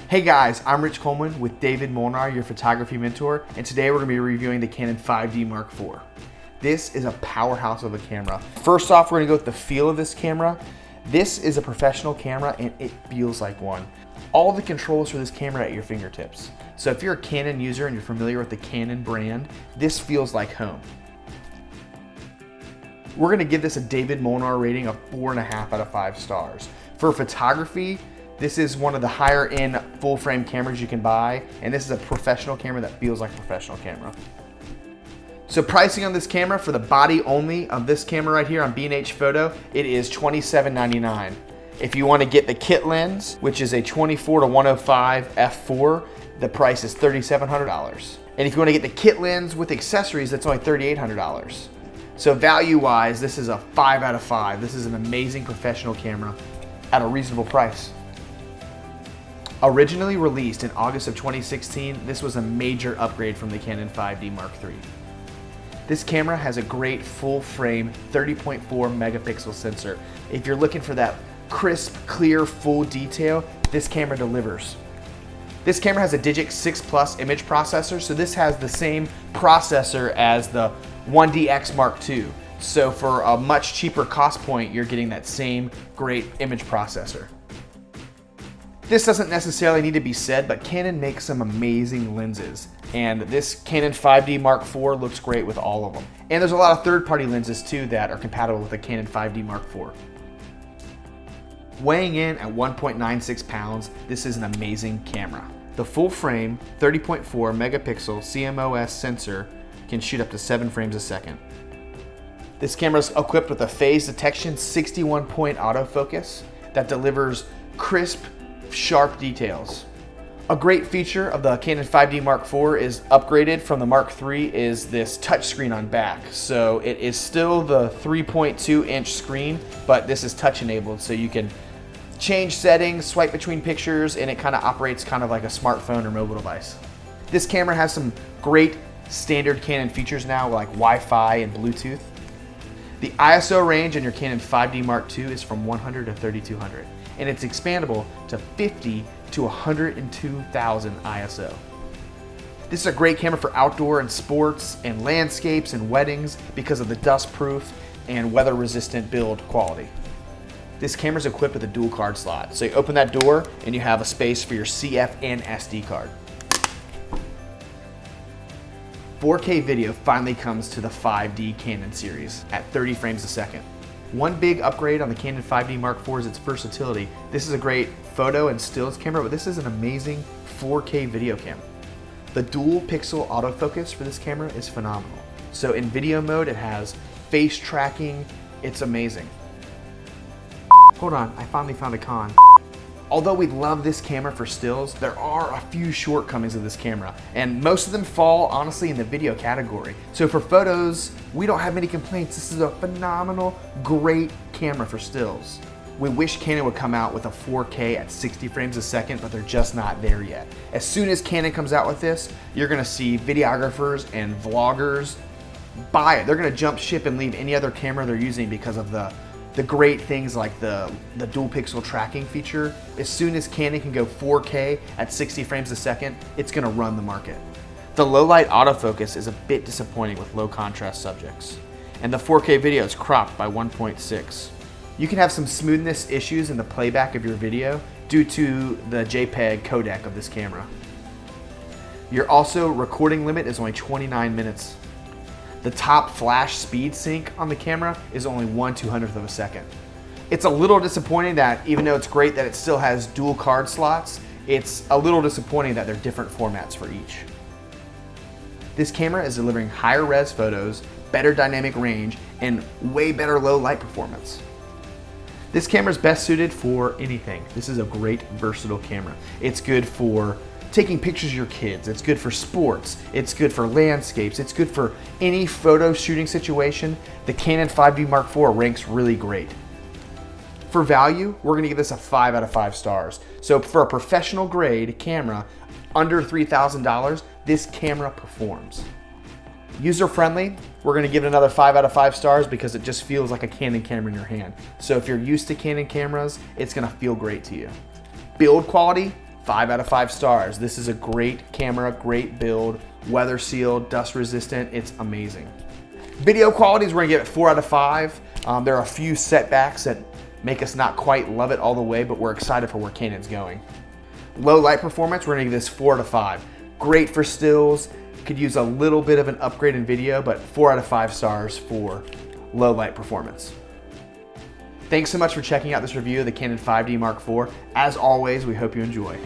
Hey guys, I'm Rich Coleman with David Molnar, your photography mentor, and today we're going to be reviewing the Canon 5D Mark IV. This is a powerhouse of a camera. First off, we're going to go with the feel of this camera. This is a professional camera and it feels like one. All the controls for this camera are at your fingertips. So if you're a Canon user and you're familiar with the Canon brand, this feels like home. We're going to give this a David Molnar rating of 4.5 out of 5 stars. For photography, this is one of the higher end full frame cameras you can buy, and this is a professional camera that feels like a professional camera. So pricing on this camera for the body only of this camera right here on B&H Photo, it is $27.99. If you want to get the kit lens, which is a 24-105 f4, the price is $3,700. And if you want to get the kit lens with accessories, that's only $3,800. So value-wise, this is a 5 out of 5. This is an amazing professional camera at a reasonable price. Originally released in August of 2016, this was a major upgrade from the Canon 5D Mark III. This camera has a great full frame 30.4 megapixel sensor. If you're looking for that crisp, clear, full detail, this camera delivers. This camera has a Digic 6 Plus image processor, so this has the same processor as the 1DX Mark II. So for a much cheaper cost point, you're getting that same great image processor. This doesn't necessarily need to be said, but Canon makes some amazing lenses, and this Canon 5D Mark IV looks great with all of them. And there's a lot of third-party lenses too that are compatible with the Canon 5D Mark IV. Weighing in at 1.96 pounds, this is an amazing camera. The full frame 30.4 megapixel CMOS sensor can shoot up to 7 frames a second. This camera is equipped with a phase detection 61-point autofocus that delivers crisp, sharp details. A great feature of the Canon 5D Mark IV is upgraded from the Mark III is this touchscreen on back. So it is still the 3.2 inch screen, but this is touch enabled, so you can change settings, swipe between pictures, and it kind of operates kind of like a smartphone or mobile device. This camera has some great standard Canon features now, like Wi-Fi and Bluetooth. The ISO range in your Canon 5D Mark II is from 100 to 3200. And it's expandable to 50 to 102,000 ISO. This is a great camera for outdoor and sports and landscapes and weddings because of the dust-proof and weather-resistant build quality. This camera is equipped with a dual card slot. So you open that door and you have a space for your CF and SD card. 4K video finally comes to the 5D Canon series at 30 frames a second. One big upgrade on the Canon 5D Mark IV is its versatility. This is a great photo and stills camera, but this is an amazing 4K video camera. The dual pixel autofocus for this camera is phenomenal. So in video mode, it has face tracking. It's amazing. Hold on, I finally found a con. Although we love this camera for stills, there are a few shortcomings of this camera, and most of them fall honestly in the video category. So for photos, we don't have many complaints. This is a phenomenal, great camera for stills. We wish Canon would come out with a 4K at 60 frames a second, but they're just not there yet. As soon as Canon comes out with this, you're gonna see videographers and vloggers buy it. They're gonna jump ship and leave any other camera they're using because of the great things like the dual pixel tracking feature. As soon as Canon can go 4K at 60 frames a second, it's gonna run the market. The low light autofocus is a bit disappointing with low contrast subjects. And the 4K video is cropped by 1.6. You can have some smoothness issues in the playback of your video due to the JPEG codec of this camera. Your also recording limit is only 29 minutes. The top flash speed sync on the camera is only 1/200th of a second. It's a little disappointing that even though it's great that it still has dual card slots, it's a little disappointing that they're different formats for each. This camera is delivering higher res photos, better dynamic range, and way better low light performance. This camera is best suited for anything. This is a great versatile camera. It's good for taking pictures of your kids, it's good for sports, it's good for landscapes, it's good for any photo shooting situation. The Canon 5D Mark IV ranks really great. For value, we're gonna give this a 5 out of 5 stars. So for a professional grade camera, under $3,000, this camera performs. User-friendly, we're gonna give it another 5 out of 5 stars because it just feels like a Canon camera in your hand. So if you're used to Canon cameras, it's gonna feel great to you. Build quality, 5 out of 5 stars. This is a great camera, great build, weather sealed, dust resistant. It's amazing. Video qualities, we're gonna give it 4 out of 5. There are a few setbacks that make us not quite love it all the way, but we're excited for where Canon's going. Low light performance, we're gonna give this 4 out of 5. Great for stills, could use a little bit of an upgrade in video, but 4 out of 5 stars for low light performance. Thanks so much for checking out this review of the Canon 5D Mark IV. As always, we hope you enjoy.